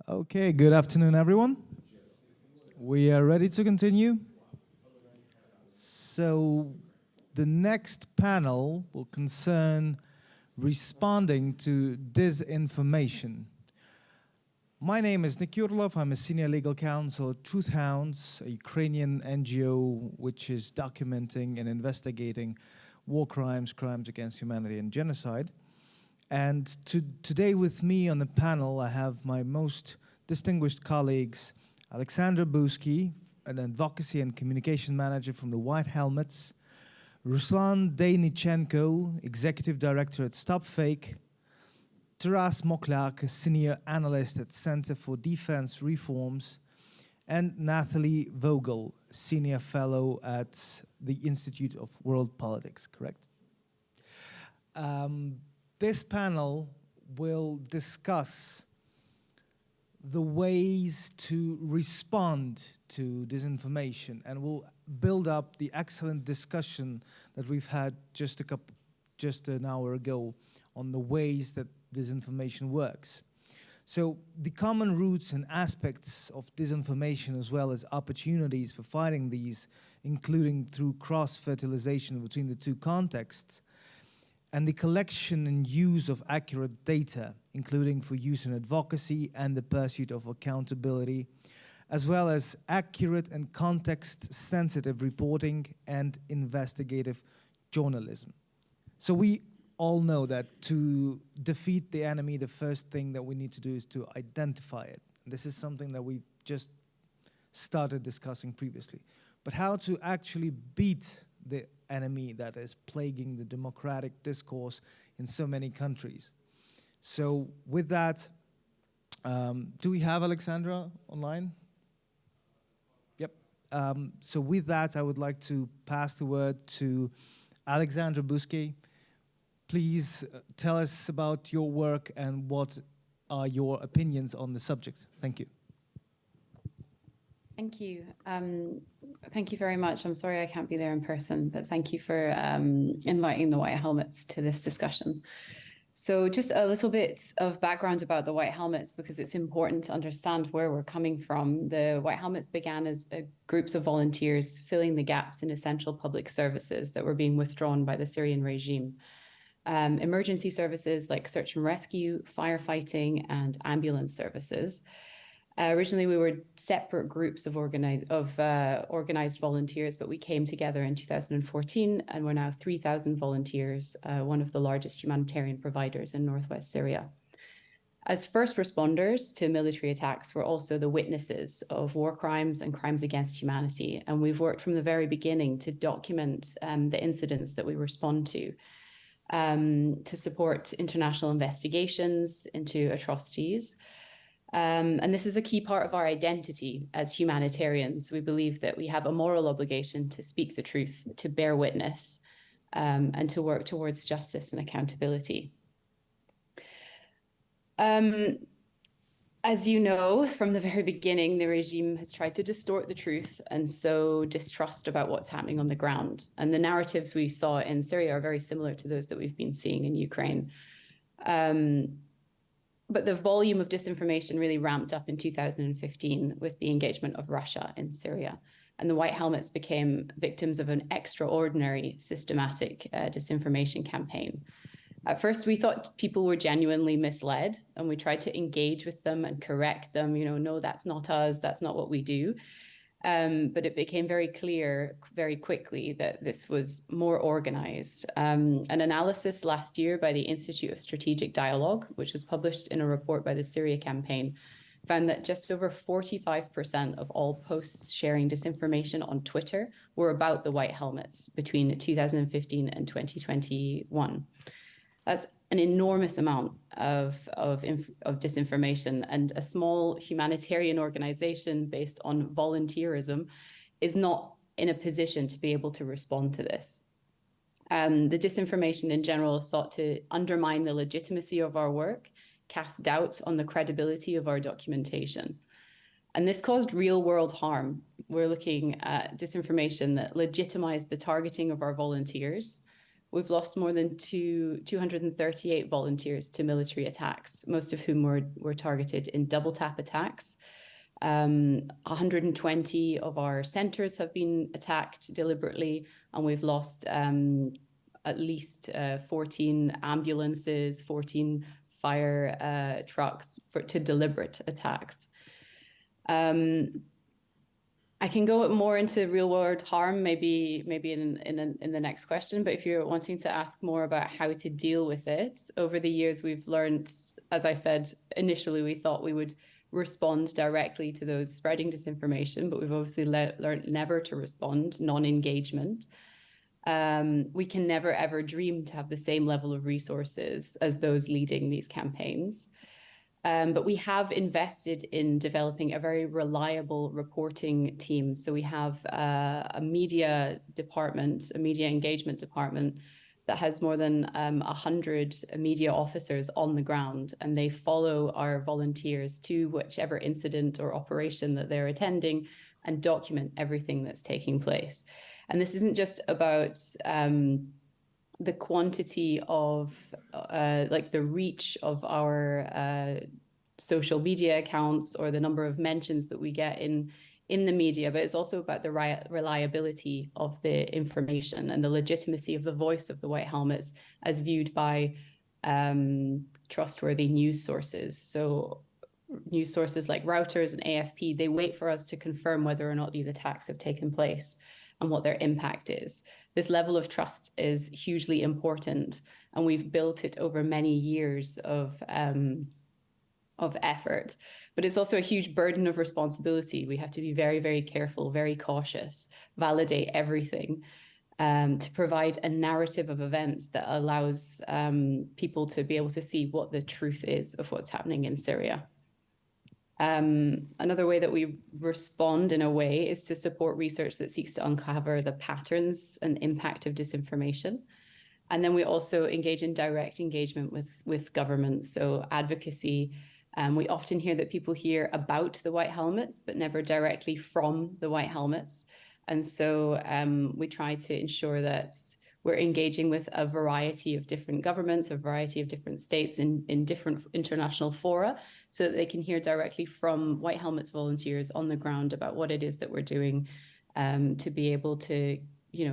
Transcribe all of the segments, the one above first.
Okay, good afternoon, everyone. We are ready to continue. So the next panel will concern responding to disinformation. My name is Nick Yurlov. I'm a senior legal counsel at Truth Hounds, a Ukrainian NGO which is documenting and investigating war crimes, crimes against humanity, and genocide. And today with me on the panel, I have my most distinguished colleagues, Alexandra Buskie, an advocacy and communication manager from the White Helmets, Ruslan Deynychenko, executive director at StopFake, Mokliak, a senior analyst at Center for Defense Reforms, and Nathalie Vogel, senior fellow at the Institute of World Politics, correct? This panel will discuss the ways to respond to disinformation, and will build up the excellent discussion that we've had just an hour ago on the ways that disinformation works. So the common roots and aspects of disinformation, as well as opportunities for fighting these, including through cross-fertilization between the two contexts, and the collection and use of accurate data, including for use in advocacy and the pursuit of accountability, as well as accurate and context-sensitive reporting and investigative journalism. So we all know that to defeat the enemy, the first thing that we need to do is to identify it. This is something that we just started discussing previously. But how to actually beat the enemy that is plaguing the democratic discourse in so many countries. So with that, do we have Alexandra online? Yep. So with that, I would like to pass the word to Alexandra Buskie. Please tell us about your work and what are your opinions on the subject. Thank you. Thank you. Thank you very much. I'm sorry I can't be there in person, but thank you for inviting the White Helmets to this discussion. So just a little bit of background about the White Helmets, because it's important to understand where we're coming from. The White Helmets began as groups of volunteers filling the gaps in essential public services that were being withdrawn by the Syrian regime. Emergency services like search and rescue, firefighting, and ambulance services. Originally, we were separate groups of organized volunteers, but we came together in 2014, and we're now 3,000 volunteers, one of the largest humanitarian providers in northwest Syria. As first responders to military attacks, we're also the witnesses of war crimes and crimes against humanity, and we've worked from the very beginning to document the incidents that we respond to support international investigations into atrocities. And this is a key part of our identity as humanitarians. We believe that we have a moral obligation to speak the truth, to bear witness, and to work towards justice and accountability. As you know, from the very beginning, the regime has tried to distort the truth and sow distrust about what's happening on the ground. And the narratives we saw in Syria are very similar to those that we've been seeing in Ukraine. But the volume of disinformation really ramped up in 2015 with the engagement of Russia in Syria. And the White Helmets became victims of an extraordinary systematic disinformation campaign. At first, we thought people were genuinely misled, and we tried to engage with them and correct them. No, that's not us. That's not what we do. But it became very clear very quickly that this was more organized. An analysis last year by the Institute of Strategic Dialogue, which was published in a report by the Syria campaign, found that just over 45% of all posts sharing disinformation on Twitter were about the White Helmets between 2015 and 2021. That's an enormous amount of disinformation, and a small humanitarian organization based on volunteerism is not in a position to be able to respond to this. The disinformation in general sought to undermine the legitimacy of our work, cast doubt on the credibility of our documentation. And this caused real world harm. We're looking at disinformation that legitimized the targeting of our volunteers. We've lost more than 238 volunteers to military attacks, most of whom were targeted in double tap attacks. 120 of our centers have been attacked deliberately, and we've lost at least 14 ambulances, 14 fire trucks to deliberate attacks. I can go more into real world harm, maybe in the next question. But if you're wanting to ask more about how to deal with it, over the years we've learned, as I said initially, we thought we would respond directly to those spreading disinformation, but we've obviously learned never to respond, non-engagement. We can never ever dream to have the same level of resources as those leading these campaigns. But we have invested in developing a very reliable reporting team. So we have a media department, a media engagement department that has more than 100 media officers on the ground, and they follow our volunteers to whichever incident or operation that they're attending and document everything that's taking place. And this isn't just about the quantity of like the reach of our social media accounts or the number of mentions that we get in the media, but it's also about the reliability of the information and the legitimacy of the voice of the White Helmets as viewed by trustworthy news sources. So news sources like Reuters and AFP, they wait for us to confirm whether or not these attacks have taken place and what their impact is. This level of trust is hugely important, and we've built it over many years of effort. But it's also a huge burden of responsibility. We have to be very, very careful, very cautious, validate everything, to provide a narrative of events that allows people to be able to see what the truth is of what's happening in Syria. Another way that we respond in a way is to support research that seeks to uncover the patterns and impact of disinformation. And then we also engage in direct engagement with governments. So advocacy, we often hear that people hear about the White Helmets, but never directly from the White Helmets. And so we try to ensure that we're engaging with a variety of different governments, a variety of different states in different international fora, so that they can hear directly from White Helmets volunteers on the ground about what it is that we're doing, to be able to,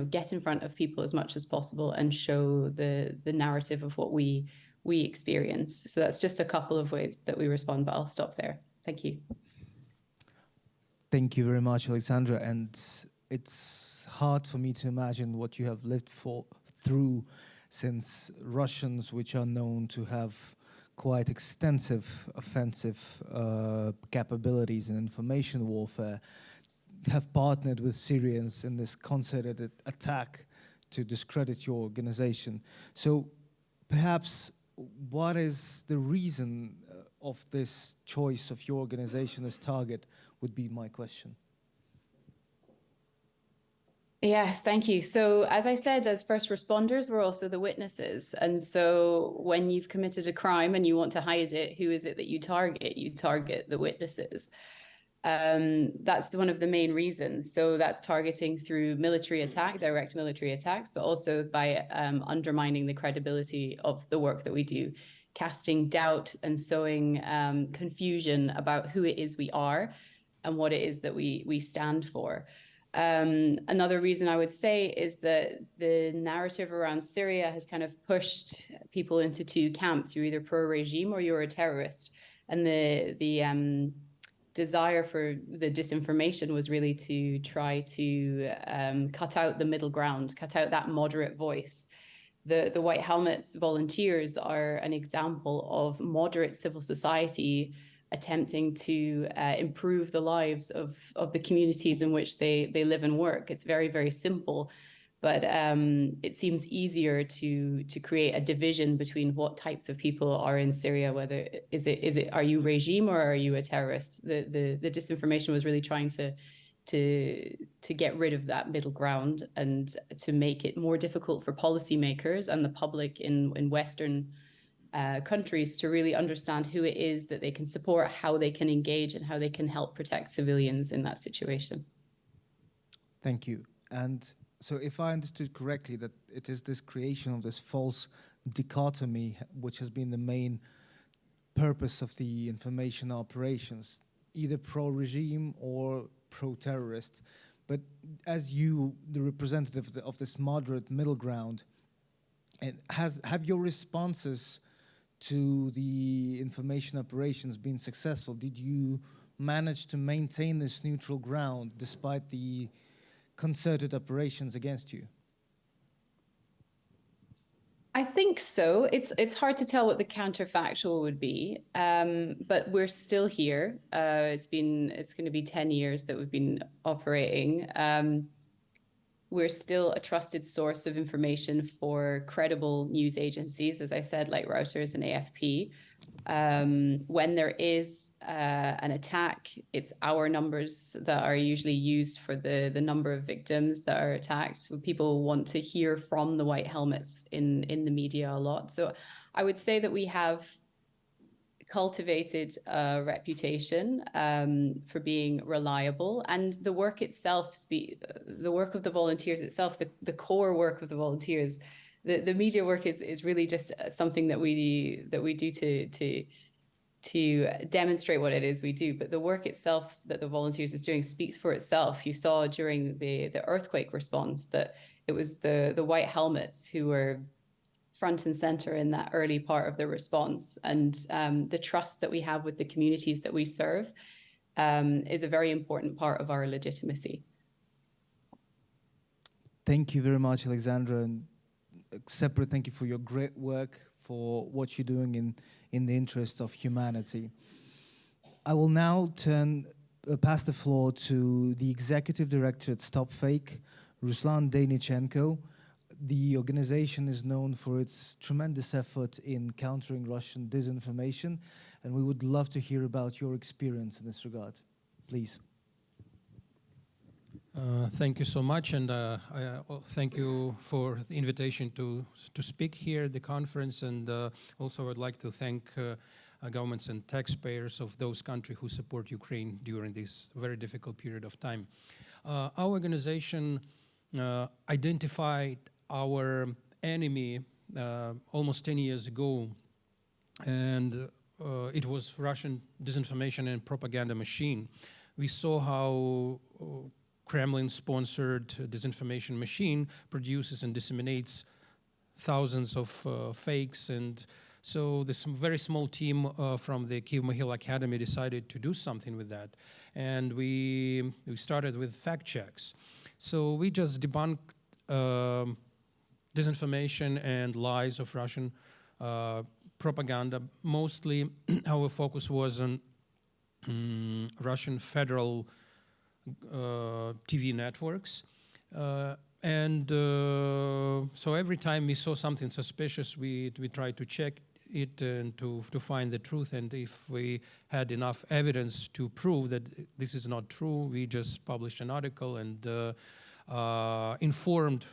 get in front of people as much as possible and show the narrative of what we experience. So that's just a couple of ways that we respond, but I'll stop there. Thank you. Thank you very much, Alexandra. And it's hard for me to imagine what you have lived through, since Russians, which are known to have quite extensive offensive capabilities in information warfare, have partnered with Syrians in this concerted attack to discredit your organization. So perhaps what is the reason of this choice of your organization as target would be my question. Yes, thank you. So as I said, as first responders, we're also the witnesses. And so when you've committed a crime and you want to hide it, who is it that you target? You target the witnesses. That's one of the main reasons. So that's targeting through military attack, direct military attacks, but also by undermining the credibility of the work that we do, casting doubt and sowing confusion about who it is we are and what it is that we stand for. Another reason I would say is that the narrative around Syria has kind of pushed people into two camps. You're either pro-regime or you're a terrorist. And the desire for the disinformation was really to try to cut out the middle ground, cut out that moderate voice. The White Helmets volunteers are an example of moderate civil society attempting to improve the lives of the communities in which they live and work. It's very, very simple, but it seems easier to create a division between what types of people are in Syria. Whether are you regime or are you a terrorist? The disinformation was really trying to get rid of that middle ground and to make it more difficult for policymakers and the public in Western countries to really understand who it is that they can support, how they can engage, and how they can help protect civilians in that situation. Thank you. And so if I understood correctly, that it is this creation of this false dichotomy which has been the main purpose of the information operations, either pro-regime or pro-terrorist. But as you, the representative of this moderate middle ground, have your responses to the information operations been successful? Did you manage to maintain this neutral ground despite the concerted operations against you? I think so. It's hard to tell what the counterfactual would be, but we're still here. It's going to be 10 years that we've been operating. We're still a trusted source of information for credible news agencies, as I said, like Reuters and AFP. When there is an attack, it's our numbers that are usually used for the number of victims that are attacked. People want to hear from the white helmets in the media a lot. So I would say that we have cultivated a reputation for being reliable, and the work itself, the work of the volunteers itself, the core work of the volunteers. The media work is really just something that we do to demonstrate what it is we do. But the work itself that the volunteers is doing speaks for itself. You saw during the earthquake response that it was the white helmets who were front and center in that early part of the response. And the trust that we have with the communities that we serve is a very important part of our legitimacy. Thank you very much, Alexandra. And a separate thank you for your great work, for what you're doing in the interest of humanity. I will now pass the floor to the Executive Director at StopFake, Ruslan Deynychenko. The organization is known for its tremendous effort in countering Russian disinformation, and we would love to hear about your experience in this regard. Please. Thank you so much, and thank you for the invitation to speak here at the conference, and also I'd like to thank governments and taxpayers of those countries who support Ukraine during this very difficult period of time. Our organization identified our enemy almost 10 years ago, and it was Russian disinformation and propaganda machine. We saw how Kremlin-sponsored disinformation machine produces and disseminates thousands of fakes, and so this very small team from the Kyiv Mohyla Academy decided to do something with that, and we started with fact checks. So we just debunked disinformation and lies of Russian propaganda. Mostly our focus was on Russian federal TV networks. So every time we saw something suspicious, we tried to check it and to find the truth. And if we had enough evidence to prove that this is not true, we just published an article and informed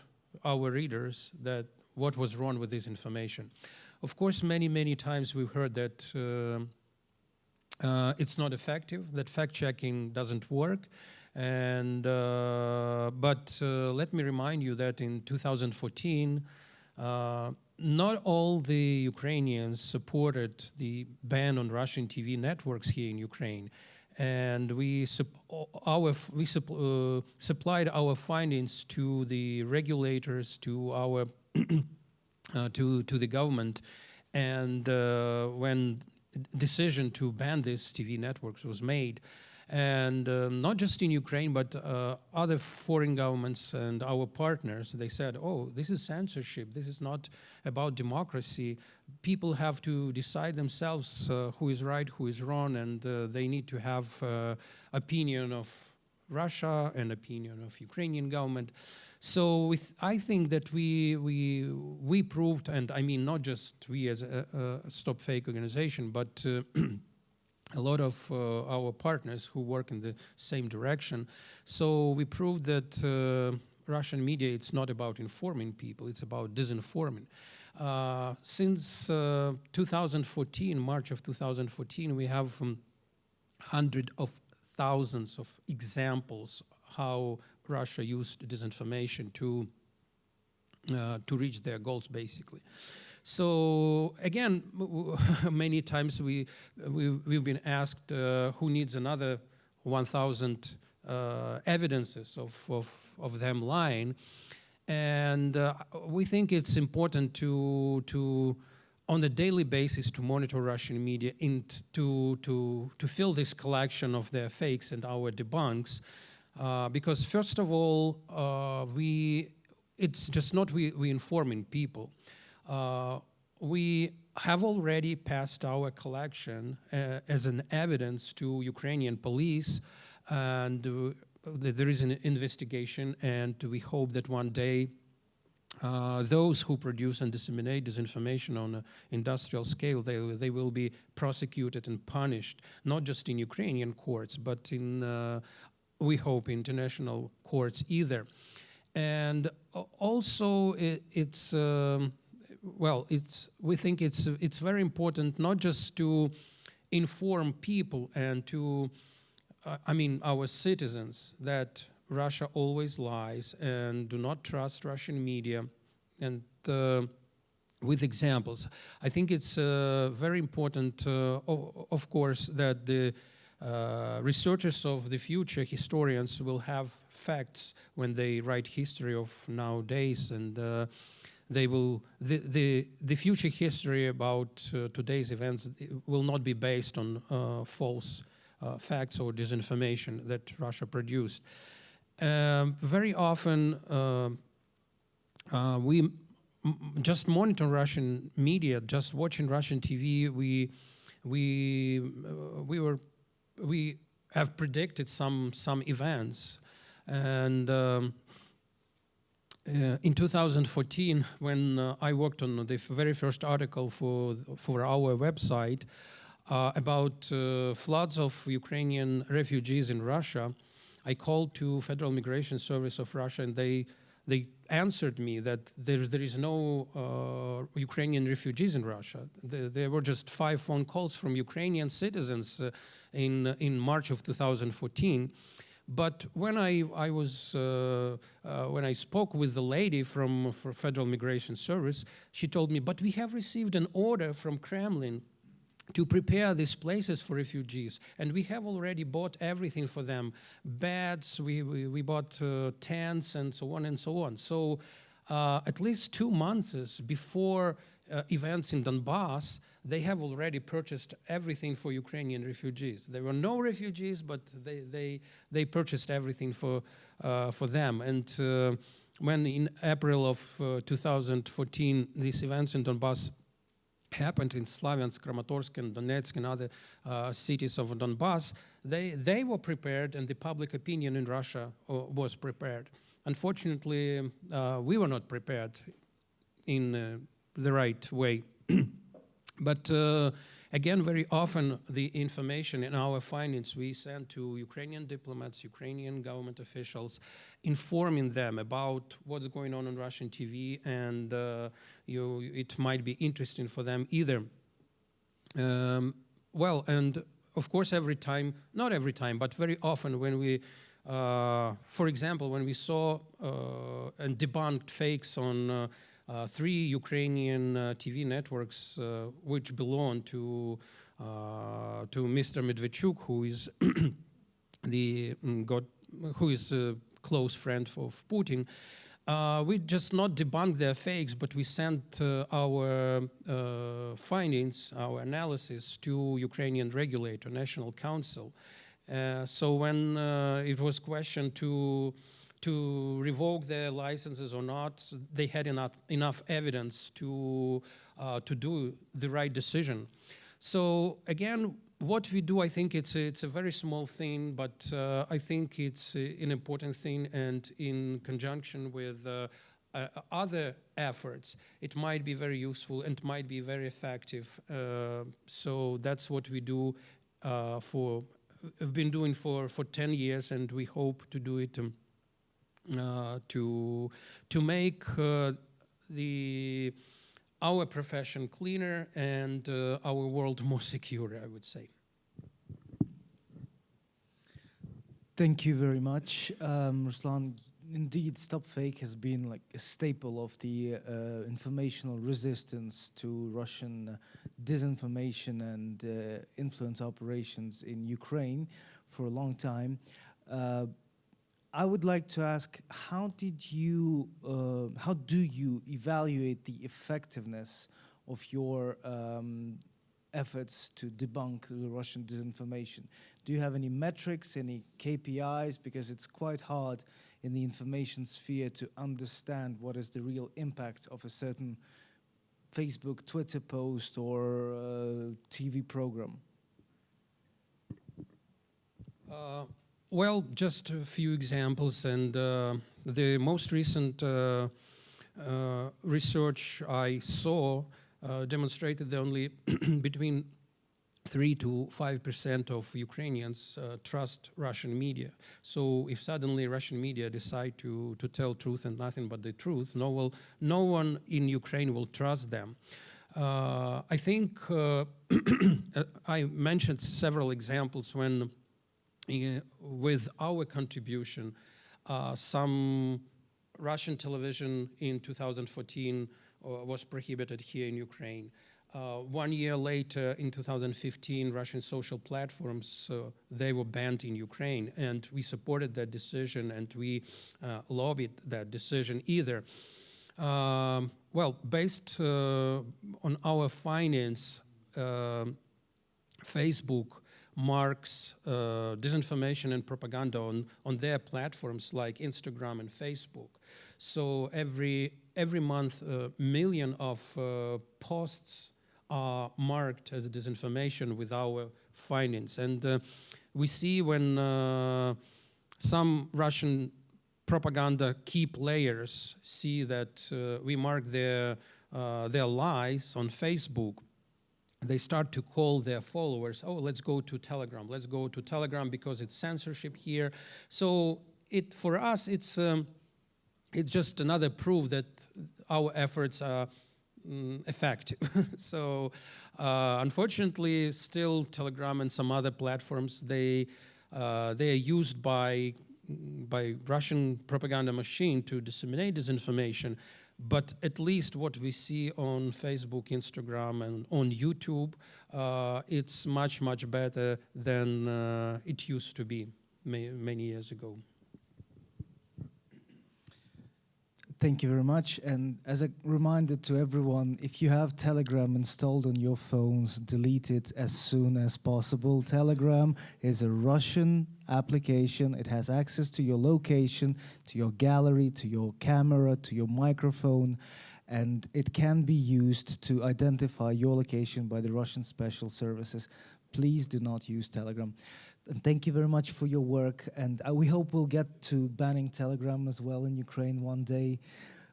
our readers that what was wrong with this information. Of course, many times we've heard that it's not effective, that fact-checking doesn't work. And but let me remind you that in 2014, not all the Ukrainians supported the ban on Russian TV networks here in Ukraine. And we supplied our findings to the regulators, to our to the government, and when decision to ban these TV networks was made, and not just in Ukraine, but other foreign governments and our partners, they said, oh, this is censorship, this is not about democracy. People have to decide themselves who is right, who is wrong, and they need to have opinion of Russia and opinion of Ukrainian government. So I think that we proved, and I mean not just we as a StopFake organization, but a lot of our partners who work in the same direction. So we proved that Russian media, it's not about informing people, it's about disinforming. Since 2014, March of 2014, we have hundreds of thousands of examples how Russia used disinformation to reach their goals, basically. So again, many times we've been asked who needs another 1,000 evidences of them lying, and we think it's important to on a daily basis to monitor Russian media and to fill this collection of their fakes and our debunks, because first of all, it's just not we informing people. We have already passed our collection as an evidence to Ukrainian police, and there is an investigation, and we hope that one day those who produce and disseminate disinformation on an industrial scale, they will be prosecuted and punished, not just in Ukrainian courts, but in, we hope, international courts either. And also we think it's very important not just to inform people and to, our citizens that Russia always lies and do not trust Russian media, and with examples. I think it's very important, of course, that the researchers of the future, historians, will have facts when they write history of nowadays, and they will the future history about today's events will not be based on false facts or disinformation that Russia produced. Very often we just monitor Russian media, just watching Russian TV. We have predicted some events, and in 2014, when I worked on the very first article for our website about floods of Ukrainian refugees in Russia, I called to Federal Migration Service of Russia, and they answered me that there is no Ukrainian refugees in Russia. There were just 5 phone calls from Ukrainian citizens in March of 2014. But when when I spoke with the lady from Federal Migration Service, she told me, but we have received an order from Kremlin to prepare these places for refugees, and we have already bought everything for them, beds, we bought tents, and so on and so on. So at least 2 months before events in Donbass, they have already purchased everything for Ukrainian refugees. There were no refugees, but they purchased everything for them. And when in April of 2014, these events in Donbass happened in Slavyansk, Kramatorsk, and Donetsk, and other cities of Donbass, they were prepared, and the public opinion in Russia was prepared. Unfortunately, we were not prepared in the right way. But again, very often the information in our findings we send to Ukrainian diplomats, Ukrainian government officials, informing them about what's going on Russian TV, and it might be interesting for them either. Well, and of course, every time, not every time, but very often when we, for example, when we saw and debunked fakes on 3 Ukrainian TV networks which belong to Mr. Medvedchuk, who is who is a close friend of Putin. We just not debunked their fakes, but we sent our findings, our analysis to Ukrainian regulator, National Council. So when it was questioned to revoke their licenses or not, they had enough evidence to do the right decision. So again, what we do, I think it's a very small thing, but I think it's an important thing, and in conjunction with other efforts, it might be very useful and might be very effective. So that's what we do have been doing for 10 years, and we hope to do it to make our profession cleaner and our world more secure, I would say. Thank you very much, Ruslan. Indeed, StopFake has been like a staple of the informational resistance to Russian disinformation and influence operations in Ukraine for a long time. I would like to ask, how do you evaluate the effectiveness of your efforts to debunk the Russian disinformation? Do you have any metrics, any KPIs? Because it's quite hard in the information sphere to understand what is the real impact of a certain Facebook, Twitter post or TV program. Well, just a few examples, and the most recent research I saw demonstrated that only between 3 to 5% of Ukrainians trust Russian media. So if suddenly Russian media decide to tell truth and nothing but the truth, no one in Ukraine will trust them. I think I mentioned several examples when with our contribution, some Russian television in 2014 was prohibited here in Ukraine. 1 year later, in 2015, Russian social platforms, they were banned in Ukraine, and we supported that decision, and we lobbied that decision either. Well, based on our findings, Facebook marks disinformation and propaganda on their platforms like Instagram and Facebook. So every month, million of posts are marked as disinformation with our findings. And we see when some Russian propaganda key players see that we mark their lies on Facebook, they start to call their followers, oh, let's go to Telegram. Let's go to Telegram because it's censorship here. So for us, it's just another proof that our efforts are effective. So unfortunately, still Telegram and some other platforms, they are used by Russian propaganda machine to disseminate disinformation. But at least what we see on Facebook, Instagram, and on YouTube, it's much, much better than it used to be many years ago. Thank you very much. And as a reminder to everyone, if you have Telegram installed on your phones, delete it as soon as possible. Telegram is a Russian application. It has access to your location, to your gallery, to your camera, to your microphone, and it can be used to identify your location by the Russian special services. Please do not use Telegram. And thank you very much for your work, and we hope we'll get to banning Telegram as well in Ukraine one day,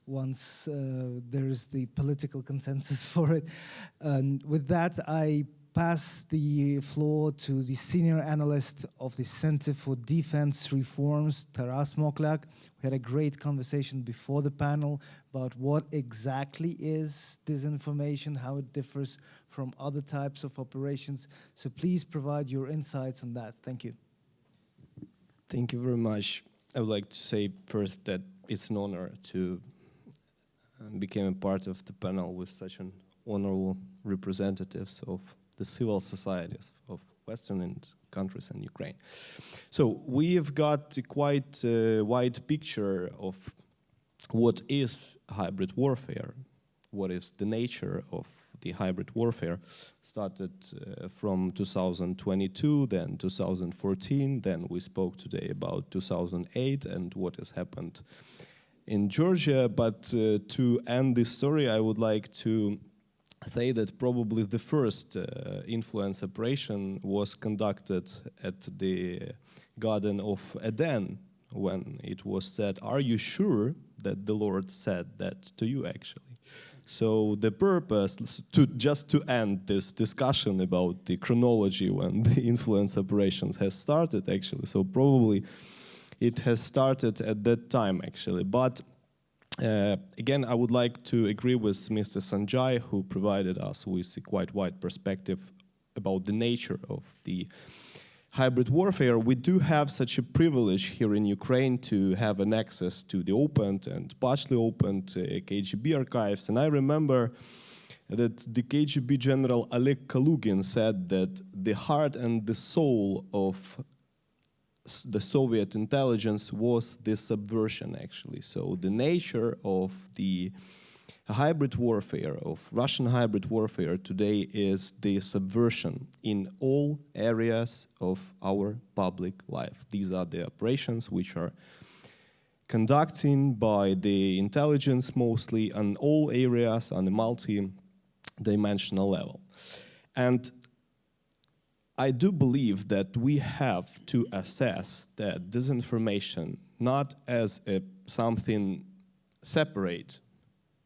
once there is the political consensus for it. And with that, I pass the floor to the senior analyst of the Center for Defense Reforms, Taras Mokliak. We had a great conversation before the panel about what exactly is disinformation, how it differs from other types of operations. So please provide your insights on that. Thank you. Thank you very much. I would like to say first that it's an honor to become a part of the panel with such an honorable representatives of the civil societies of Western countries and Ukraine. So we have got a quite wide picture of what is hybrid warfare, what is the nature of the hybrid warfare. Started from 2022, then 2014, then we spoke today about 2008 and what has happened in Georgia. But to end this story, I would like to say that probably the first influence operation was conducted at the Garden of Eden, when it was said, "Are you sure that the Lord said that to you?" actually. So the purpose just to end this discussion about the chronology when the influence operations has started actually. So probably it has started at that time actually. But Again, I would like to agree with Mr. Sanjay, who provided us with a quite wide perspective about the nature of the hybrid warfare. We do have such a privilege here in Ukraine to have an access to the opened and partially opened KGB archives. And I remember that the KGB general Oleg Kalugin said that the heart and the soul of the Soviet intelligence was the subversion, actually. So the nature of the hybrid warfare, of Russian hybrid warfare today, is the subversion in all areas of our public life. These are the operations which are conducted by the intelligence mostly on all areas on a multi-dimensional level. And I do believe that we have to assess that disinformation not as something separate,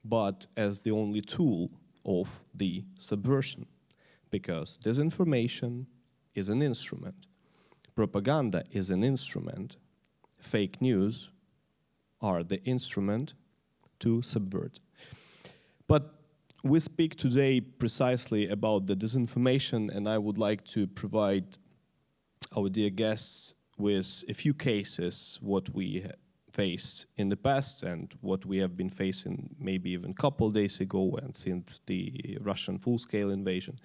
but as the only tool of the subversion, because disinformation is an instrument, propaganda is an instrument, fake news are the instrument to subvert. But we speak today precisely about the disinformation, and I would like to provide our dear guests with a few cases, what we faced in the past and what we have been facing maybe even a couple days ago and since the Russian full-scale invasion.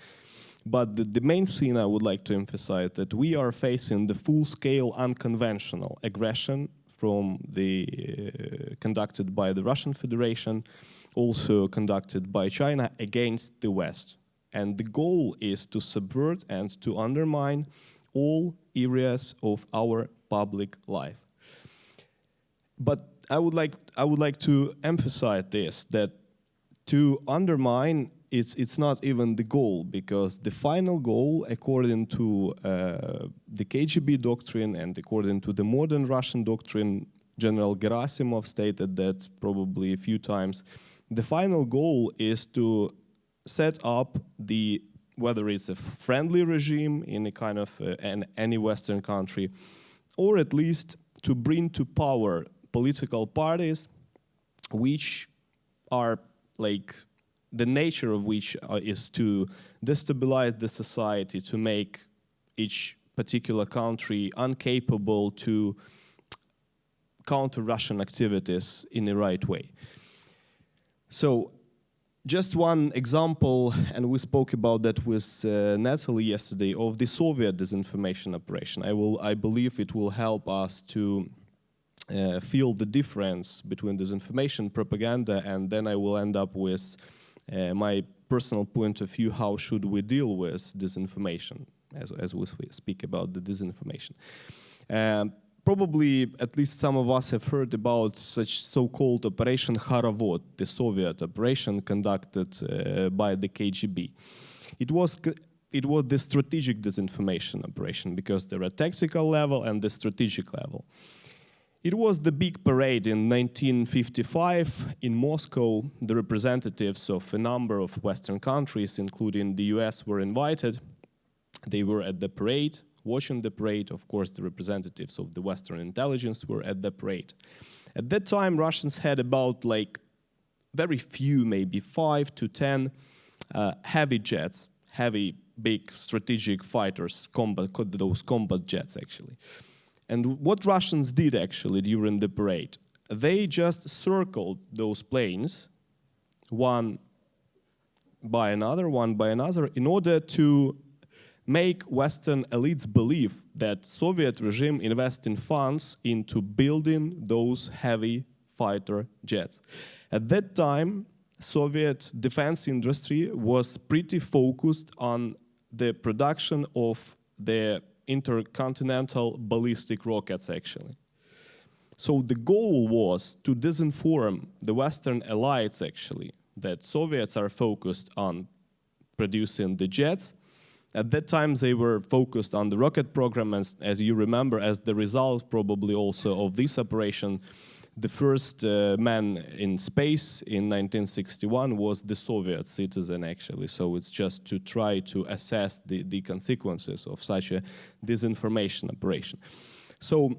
But the main thing I would like to emphasize that we are facing the full-scale unconventional aggression from conducted by the Russian Federation, also conducted by China against the West. And the goal is to subvert and to undermine all areas of our public life. But I would like to emphasize this, that to undermine, it's not even the goal, because the final goal, according to the KGB doctrine and according to the modern Russian doctrine, General Gerasimov stated that probably a few times, the final goal is to set up whether it's a friendly regime in a kind of any Western country, or at least to bring to power political parties which are like the nature of which is to destabilize the society, to make each particular country incapable to counter Russian activities in the right way. So just one example, and we spoke about that with Nathalie yesterday, of the Soviet disinformation operation. I believe it will help us to feel the difference between disinformation, propaganda, and then I will end up with my personal point of view, how should we deal with disinformation as we speak about the disinformation. Probably at least some of us have heard about such so-called Operation Horovod, the Soviet operation conducted by the KGB. It was the strategic disinformation operation, because there are tactical level and the strategic level. It was the big parade in 1955 in Moscow. The representatives of a number of Western countries, including the US, were invited. They were at the parade, watching the parade. Of course, the representatives of the Western intelligence were at the parade. At that time, Russians had about very few, maybe 5 to 10 heavy jets, heavy, big strategic fighters, those combat jets actually. And what Russians did actually during the parade, they just circled those planes one by another, in order to make Western elites believe that Soviet regime investing funds into building those heavy fighter jets. At that time, Soviet defense industry was pretty focused on the production of the intercontinental ballistic rockets, actually. So the goal was to disinform the Western elites, actually, that Soviets are focused on producing the jets. At that time, they were focused on the rocket program, and as you remember, as the result probably also of this operation, the first man in space in 1961 was the Soviet citizen, actually. So it's just to try to assess the consequences of such a disinformation operation. So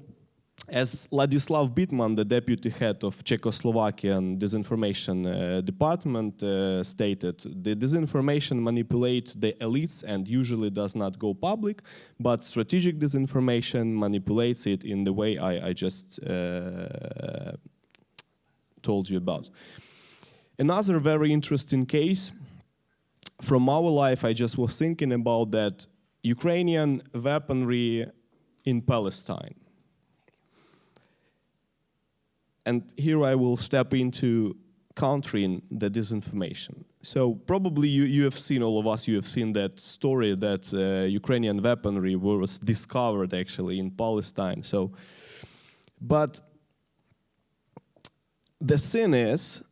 As Ladislav Bittman, the deputy head of Czechoslovakian disinformation department, stated, the disinformation manipulates the elites and usually does not go public, but strategic disinformation manipulates it in the way I just told you about. Another very interesting case from our life, I just was thinking about that Ukrainian weaponry in Palestine. And here I will step into countering the disinformation. So probably you have seen, all of us, you have seen that story that Ukrainian weaponry was discovered actually in Palestine. So, but the thing is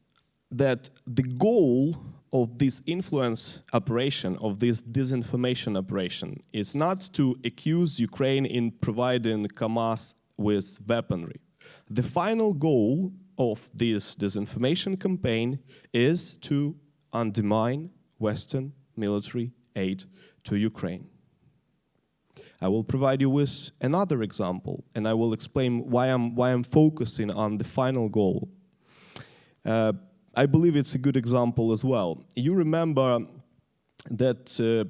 that the goal of this influence operation, of this disinformation operation, is not to accuse Ukraine in providing Hamas with weaponry. The final goal of this disinformation campaign is to undermine Western military aid to Ukraine. I will provide you with another example, and I will explain why I'm focusing on the final goal. I believe it's a good example as well. You remember that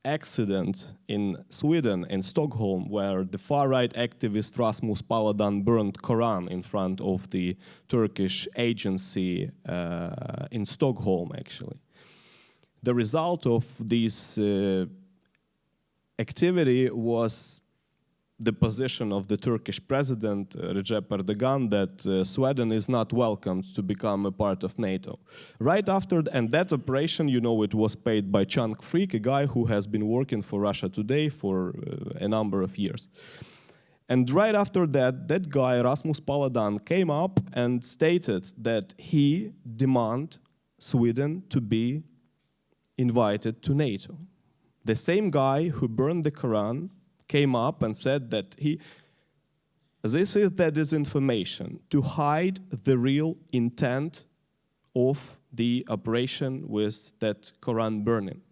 accident in Sweden, in Stockholm, where the far-right activist Rasmus Paludan burned Quran in front of the Turkish agency in Stockholm, actually. The result of this activity was the position of the Turkish president, Recep Erdogan, that Sweden is not welcomed to become a part of NATO. Right after, and that operation, you know, it was paid by Chunk Freak, a guy who has been working for Russia Today for a number of years. And right after that, that guy, Rasmus Paludan, came up and stated that he demands Sweden to be invited to NATO. The same guy who burned the Quran came up and said that this is the disinformation to hide the real intent of the operation with that Quran burning.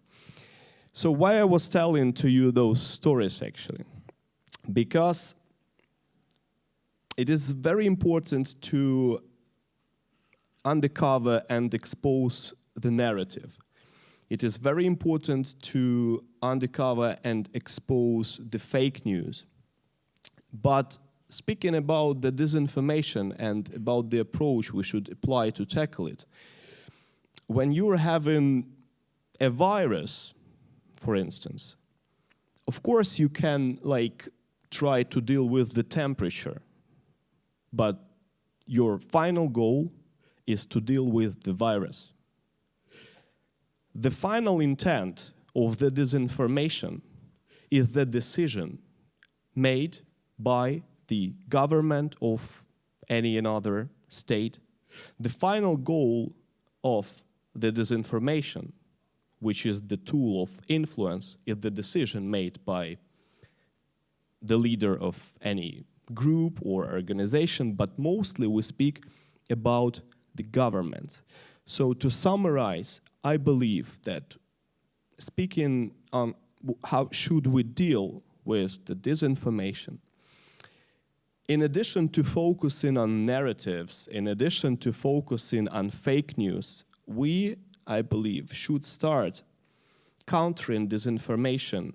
So why I was telling to you those stories actually? Because it is very important to uncover and expose the narrative. It is very important to uncover and expose the fake news. But speaking about the disinformation and about the approach we should apply to tackle it, when you're having a virus, for instance, of course you can try to deal with the temperature, but your final goal is to deal with the virus. The final intent of the disinformation is the decision made by the government of any another state. The final goal of the disinformation, which is the tool of influence, is the decision made by the leader of any group or organization, but mostly we speak about the government. So to summarize, I believe that speaking on how should we deal with the disinformation, in addition to focusing on narratives, in addition to focusing on fake news, we, I believe, should start countering disinformation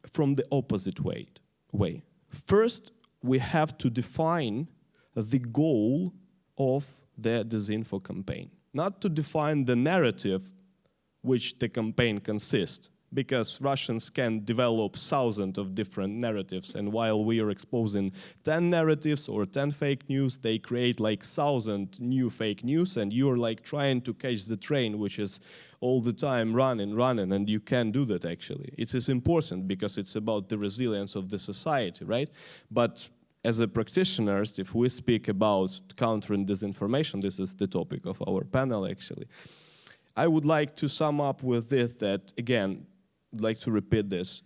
from the opposite way. First, we have to define the goal of the disinfo campaign. Not to define the narrative which the campaign consists, because Russians can develop thousands of different narratives, and while we are exposing 10 narratives or 10 fake news, they create 1,000 new fake news, and you're trying to catch the train, which is all the time running, and you can't do that actually. It is important because it's about the resilience of the society, right? But as a practitioners, if we speak about countering disinformation, this is the topic of our panel actually, I would like to sum up with this, that again, I'd like to repeat this.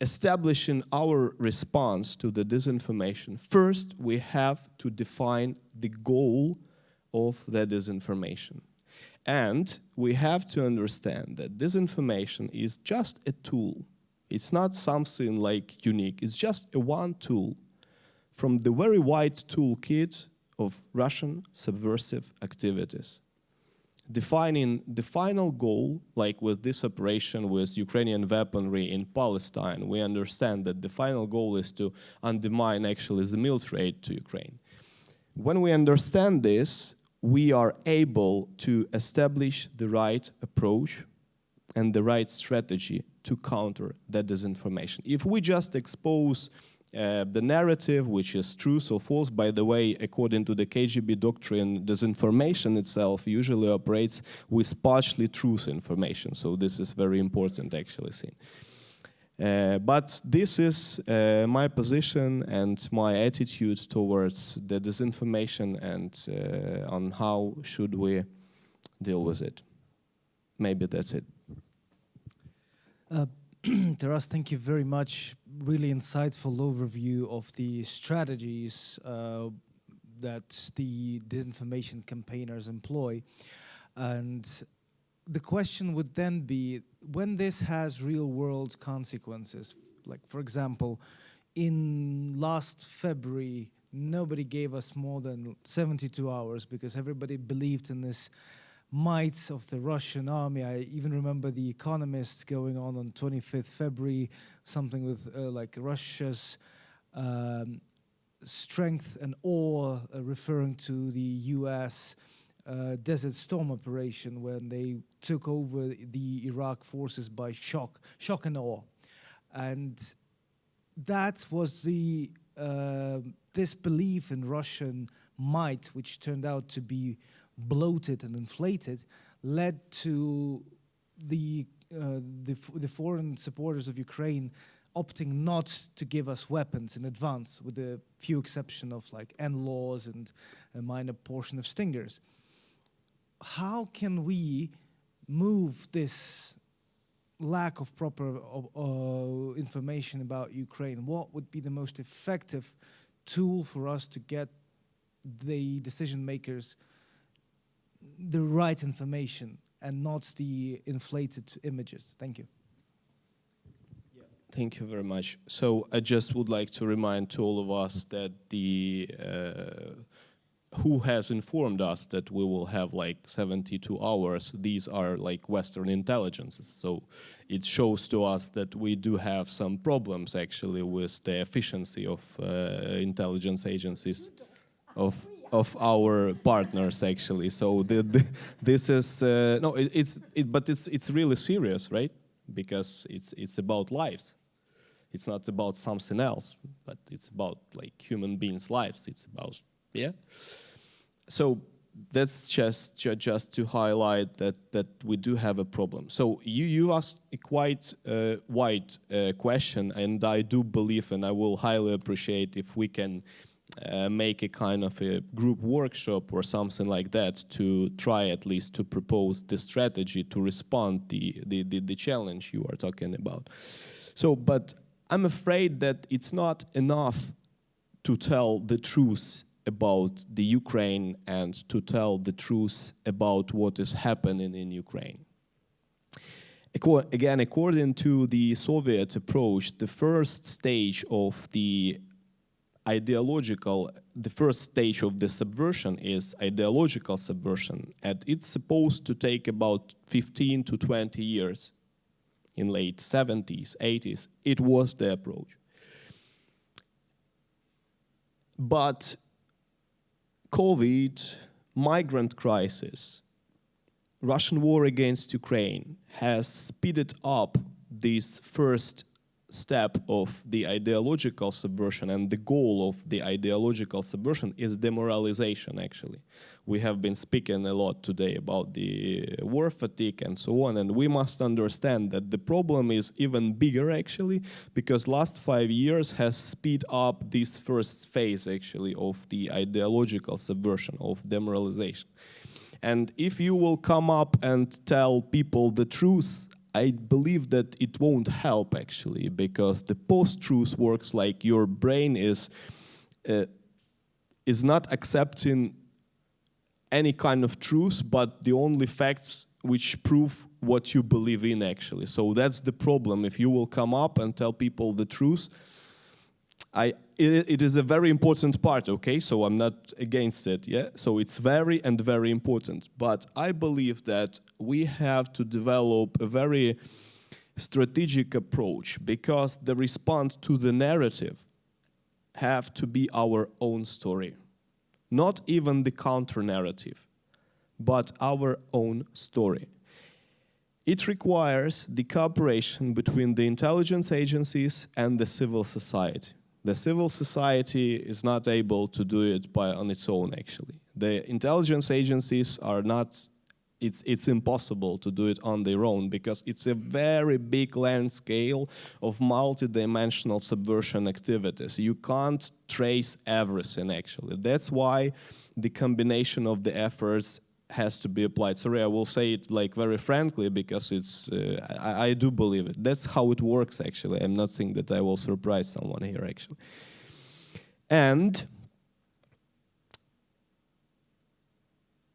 Establishing our response to the disinformation, first we have to define the goal of the disinformation. And we have to understand that disinformation is just a tool. It's not something like unique. It's just a one tool from the very wide toolkit of Russian subversive activities. Defining the final goal, like with this operation with Ukrainian weaponry in Palestine, we understand that the final goal is to undermine actually the military aid to Ukraine. When we understand this, we are able to establish the right approach and the right strategy to counter that disinformation. If we just expose the narrative, which is true or false, by the way, according to the KGB doctrine, disinformation itself usually operates with partially truth information. So this is very important, actually, seen. But this is my position and my attitude towards the disinformation and on how should we deal with it. Maybe that's it. Taras, thank you very much. Really insightful overview of the strategies that the disinformation campaigners employ. And the question would then be, when this has real-world consequences, like, for example, in last February, nobody gave us more than 72 hours because everybody believed in this might of the Russian army. I even remember The Economist going on 25th February, something with like Russia's strength and awe, referring to the US Desert Storm operation when they took over the Iraq forces by shock and awe. And that was the disbelief in Russian might, which turned out to be bloated and inflated, led to the foreign supporters of Ukraine opting not to give us weapons in advance, with a few exceptions of like NLAWs and a minor portion of Stingers. How can we move this lack of proper information about Ukraine? What would be the most effective tool for us to get the decision makers the right information and not the inflated images? Thank you. Thank you very much. So I just would like to remind to all of us that the who has informed us that we will have like 72 hours, these are like Western intelligences. So it shows to us that we do have some problems actually with the efficiency of intelligence agencies of our partners actually. So this is no, but it's really serious, right? Because it's about lives. It's not about something else, but it's about like human beings' lives. It's about, yeah. So that's just to highlight that we do have a problem. So you asked a quite wide question, and I do believe, and I will highly appreciate if we can make a kind of a group workshop or something like that to try at least to propose the strategy to respond the challenge you are talking about. So, but I'm afraid that it's not enough to tell the truth about the Ukraine and to tell the truth about what is happening in Ukraine. Again, according to the Soviet approach, the first stage of the first stage of the subversion is ideological subversion, and it's supposed to take about 15 to 20 years. In late 70s, 80s, it was the approach. But COVID, migrant crisis, Russian war against Ukraine has speeded up this first step of the ideological subversion, and the goal of the ideological subversion is demoralization, actually. We have been speaking a lot today about the war fatigue and so on, and we must understand that the problem is even bigger, actually, because last 5 years has speed up this first phase, actually, of the ideological subversion, of demoralization. And if you will come up and tell people the truth, I believe that it won't help, actually, because the post-truth works like your brain is not accepting any kind of truth, but the only facts which prove what you believe in actually. So that's the problem. If you will come up and tell people the truth, it is a very important part, okay? So I'm not against it, yeah? So it's very important. But I believe that we have to develop a very strategic approach, because the response to the narrative have to be our own story. Not even the counter-narrative, but our own story. It requires the cooperation between the intelligence agencies and the civil society. The civil society is not able to do it on its own, actually. The intelligence agencies are not, it's impossible to do it on their own, because it's a very big land scale of multi-dimensional subversion activities. You can't trace everything, actually. That's why the combination of the efforts has to be applied. Sorry, I will say it like very frankly, because it's I do believe it. That's how it works, actually. I'm not saying that I will surprise someone here, actually. And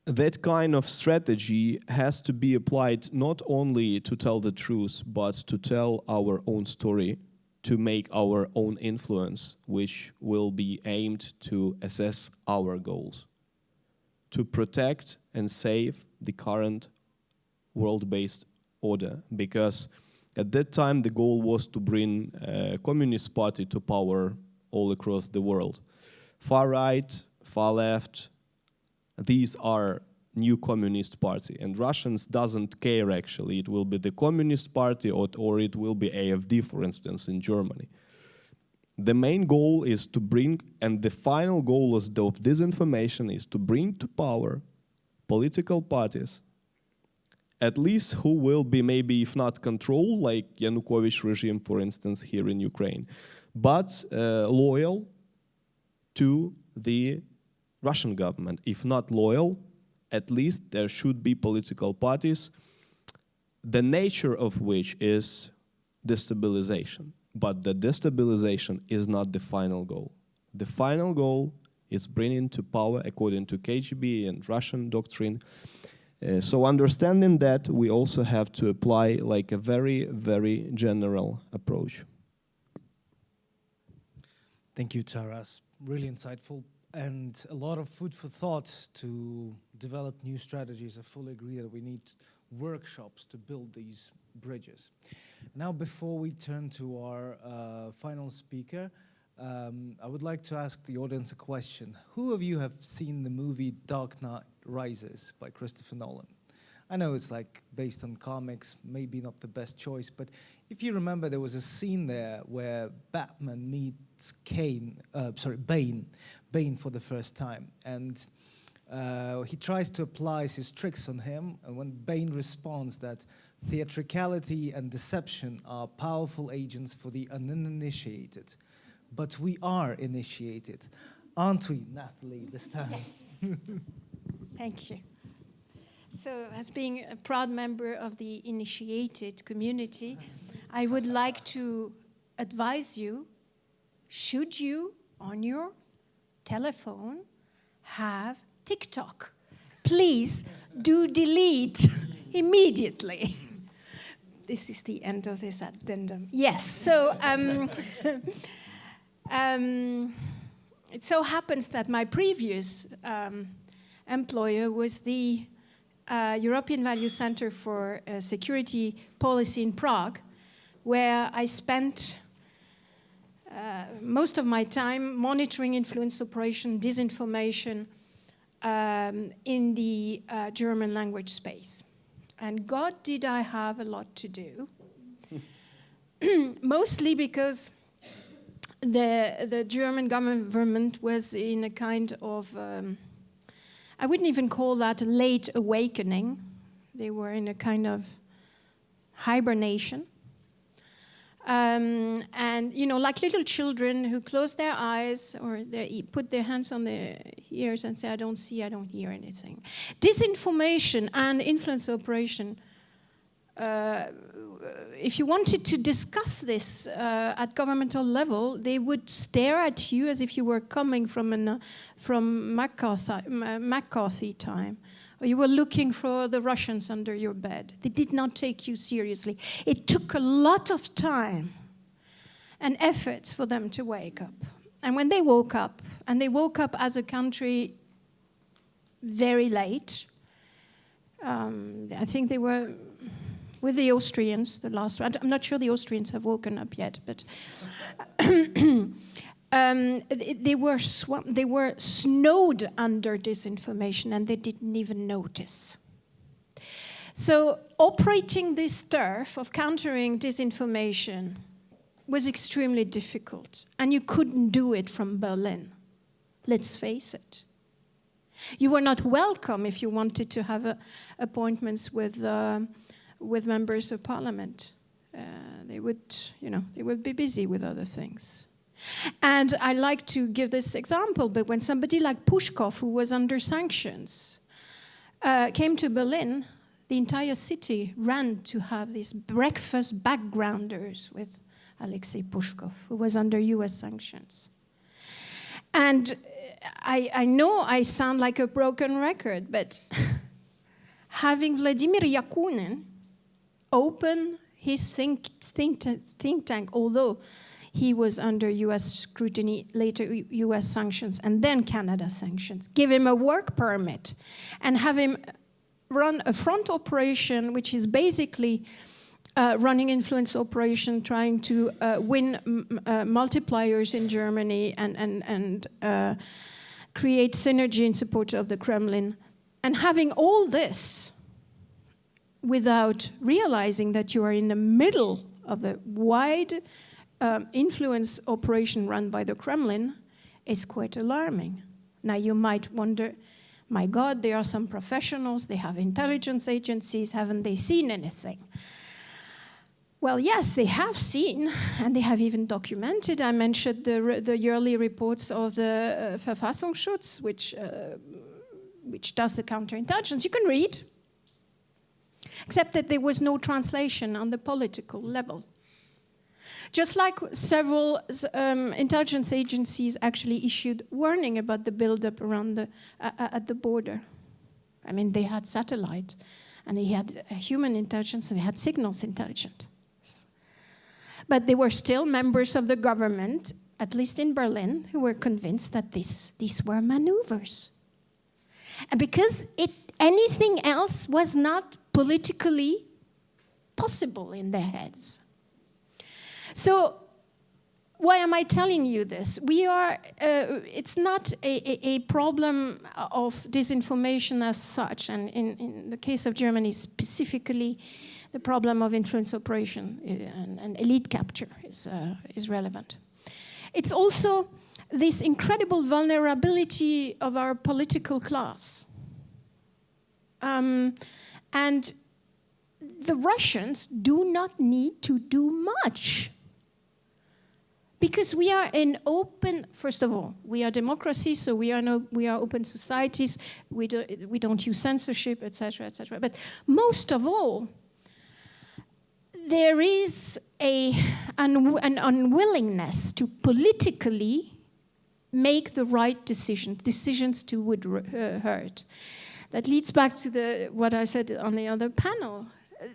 that kind of strategy has to be applied not only to tell the truth, but to tell our own story, to make our own influence, which will be aimed to assess our goals, to protect and save the current world-based order. Because at that time, the goal was to bring a communist party to power all across the world. Far right, far left, these are new communist party, and Russians doesn't care, actually. It will be the communist party or it will be AfD, for instance, in Germany. The main goal is to bring, and the final goal of disinformation is to bring to power political parties, at least who will be maybe, if not control, like Yanukovych regime, for instance, here in Ukraine, but loyal to the Russian government. If not loyal, at least there should be political parties, the nature of which is destabilization. But the destabilization is not the final goal. The final goal is bringing to power, according to KGB and Russian doctrine. So understanding that, we also have to apply like a very, very general approach. Thank you, Taras. Really insightful and a lot of food for thought to develop new strategies. I fully agree that we need workshops to build these bridges. Now, before we turn to our final speaker, I would like to ask the audience a question. Who of you have seen the movie Dark Knight Rises by Christopher Nolan? I know it's like based on comics, maybe not the best choice, but if you remember, there was a scene there where Batman meets Bane for the first time, and he tries to apply his tricks on him, and when Bane responds that theatricality and deception are powerful agents for the uninitiated, but we are initiated, aren't we, Nathalie, this time? Yes. Thank you. So, as being a proud member of the initiated community, I would like to advise you, should you, on your telephone, have TikTok, please do delete immediately. This is the end of this addendum. Yes, so it so happens that my previous employer was the European Value Center for Security Policy in Prague, where I spent most of my time monitoring influence operation, disinformation in the German language space. And God, did I have a lot to do. Mostly because the German government was in a kind of, I wouldn't even call that a late awakening. They were in a kind of hibernation. And, you know, like little children who close their eyes or they put their hands on their ears and say, I don't see, I don't hear anything. Disinformation and influence operation, if you wanted to discuss this at governmental level, they would stare at you as if you were coming from McCarthy time. or you were looking for the Russians under your bed. They did not take you seriously. It took a lot of time and efforts for them to wake up. And when they woke up, and they woke up as a country very late, I think they were with the Austrians, the last one. I'm not sure the Austrians have woken up yet, but they were snowed under disinformation, and they didn't even notice. So operating this turf of countering disinformation was extremely difficult, and you couldn't do it from Berlin. Let's face it. You were not welcome if you wanted to have appointments with members of parliament. They would be busy with other things. And I like to give this example, but when somebody like Pushkov, who was under sanctions, came to Berlin, the entire city ran to have these breakfast backgrounders with Alexei Pushkov, who was under US sanctions. And I know I sound like a broken record, but having Vladimir Yakunin open his think tank, although he was under US scrutiny, later US sanctions, and then Canada sanctions, give him a work permit, and have him run a front operation, which is basically running influence operation, trying to win multipliers in Germany and create synergy in support of the Kremlin. And having all this without realizing that you are in the middle of a wide influence operation run by the Kremlin is quite alarming. Now you might wonder, my God, there are some professionals, they have intelligence agencies, haven't they seen anything? Well, yes, they have seen, and they have even documented. I mentioned the yearly reports of the Verfassungsschutz, which does the counterintelligence. You can read, except that there was no translation on the political level. Just like several intelligence agencies actually issued warning about the buildup around at the border. I mean, they had satellite, and they had human intelligence, and they had signals intelligence. But they were still members of the government, at least in Berlin, who were convinced that these were maneuvers. And because anything else was not politically possible in their heads. So why am I telling you this? It's not a problem of disinformation as such, and in the case of Germany specifically, the problem of influence operation and elite capture is relevant. It's also this incredible vulnerability of our political class. And the Russians do not need to do much. Because we are an open, first of all, we are democracy, so we are open societies, we don't use censorship, etc., etc. But most of all, there is an unwillingness to politically make the right decisions to would hurt. That leads back to what I said on the other panel.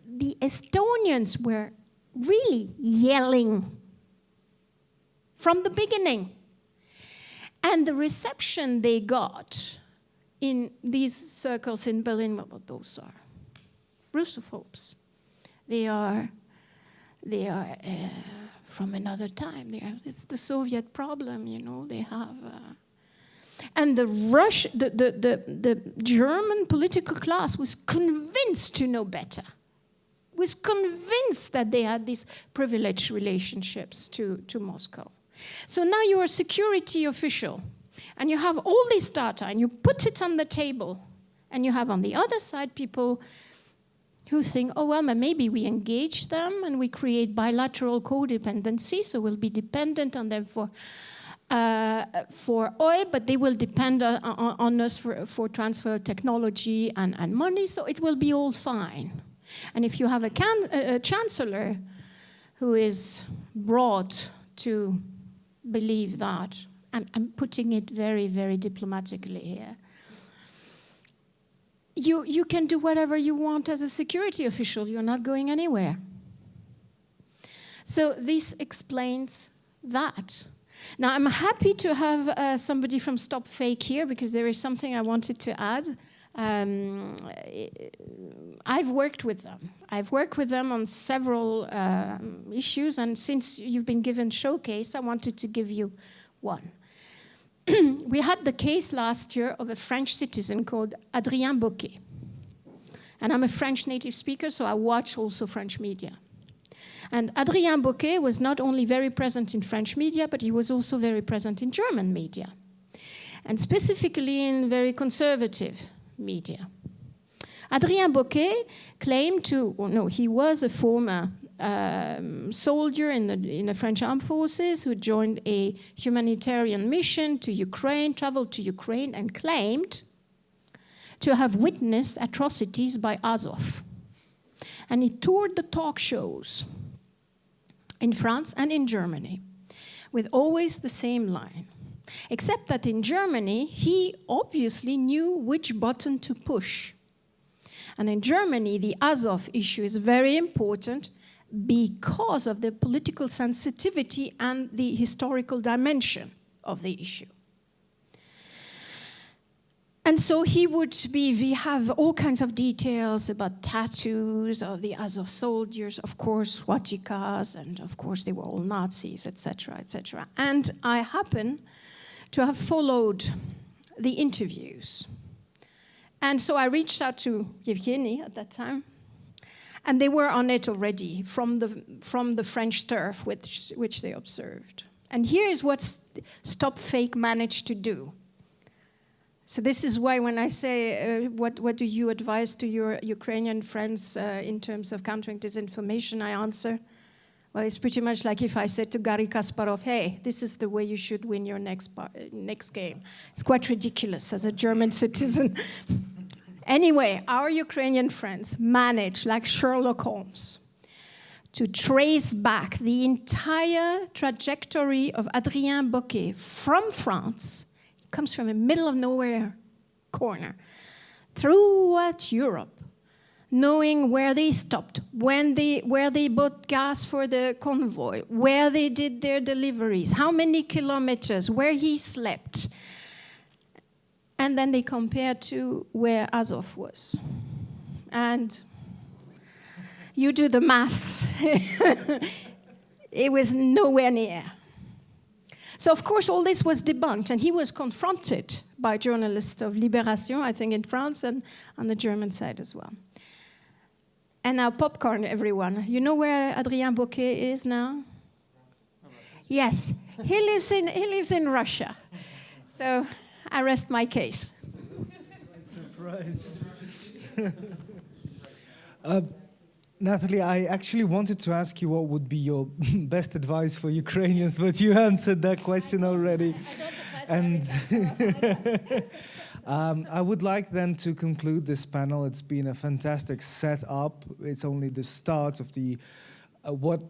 The Estonians were really yelling from the beginning. And the reception they got in these circles in Berlin, what those are Russophobes. They are from another time. It's the Soviet problem, you know. They have, and the German political class was convinced to know better. Was convinced that they had these privileged relationships to Moscow. So now you're a security official, and you have all this data, and you put it on the table, and you have on the other side people who think, oh, well, maybe we engage them and we create bilateral codependency, so we'll be dependent on them for oil, but they will depend on us for transfer of technology and money, so it will be all fine. And if you have a chancellor who is brought to believe that, I'm putting it very, very diplomatically here, you can do whatever you want as a security official. You're not going anywhere. So this explains that. Now, I'm happy to have somebody from StopFake here, because there is something I wanted to add. I've worked with them. I've worked with them on several issues, and since you've been given showcase, I wanted to give you one. We had the case last year of a French citizen called Adrien Bocquet. And I'm a French native speaker, so I watch also French media. And Adrien Bocquet was not only very present in French media, but he was also very present in German media, and specifically in very conservative media. Adrien Bocquet claimed to, well, no, he was a former soldier in the French armed forces who joined a humanitarian mission to Ukraine, traveled to Ukraine, and claimed to have witnessed atrocities by Azov. And he toured the talk shows in France and in Germany with always the same line. Except that in Germany, he obviously knew which button to push. And in Germany, the Azov issue is very important because of the political sensitivity and the historical dimension of the issue. And so we have all kinds of details about tattoos of the Azov soldiers, of course, swastikas, and of course they were all Nazis, etc., etc. And I happen to have followed the interviews. And so I reached out to Yevgeny at that time, and they were on it already from the French turf, which they observed. And here is what StopFake managed to do. So this is why when I say, what do you advise to your Ukrainian friends in terms of countering disinformation, I answer, well, it's pretty much like if I said to Garry Kasparov, hey, this is the way you should win your next game. It's quite ridiculous as a German citizen. Anyway, our Ukrainian friends managed, like Sherlock Holmes, to trace back the entire trajectory of Adrien Bocquet from France. It comes from a middle of nowhere corner, throughout Europe, knowing where they stopped, where they bought gas for the convoy, where they did their deliveries, how many kilometers, where he slept. And then they compared to where Azov was. And you do the math. It was nowhere near. So, of course, all this was debunked, and he was confronted by journalists of Libération, I think in France, and on the German side as well. And now popcorn, everyone. You know where Adrien Bocquet is now? Yes, he lives in Russia. So I rest my case. Surprise. Nathalie, I actually wanted to ask you what would be your best advice for Ukrainians, but you answered that question already. And I would like then to conclude this panel. It's been a fantastic setup. It's only the start of the what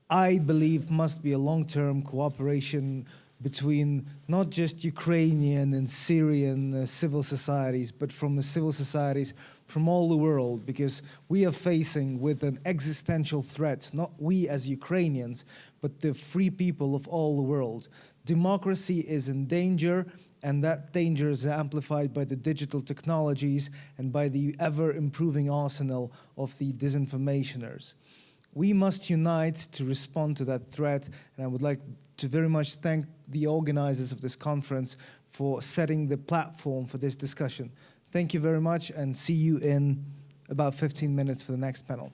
I believe must be a long-term cooperation between not just Ukrainian and Syrian civil societies, but from the civil societies from all the world, because we are facing with an existential threat, not we as Ukrainians, but the free people of all the world. Democracy is in danger, and that danger is amplified by the digital technologies and by the ever-improving arsenal of the disinformationers. We must unite to respond to that threat, and I would like to very much thank the organizers of this conference for setting the platform for this discussion. Thank you very much, and see you in about 15 minutes for the next panel.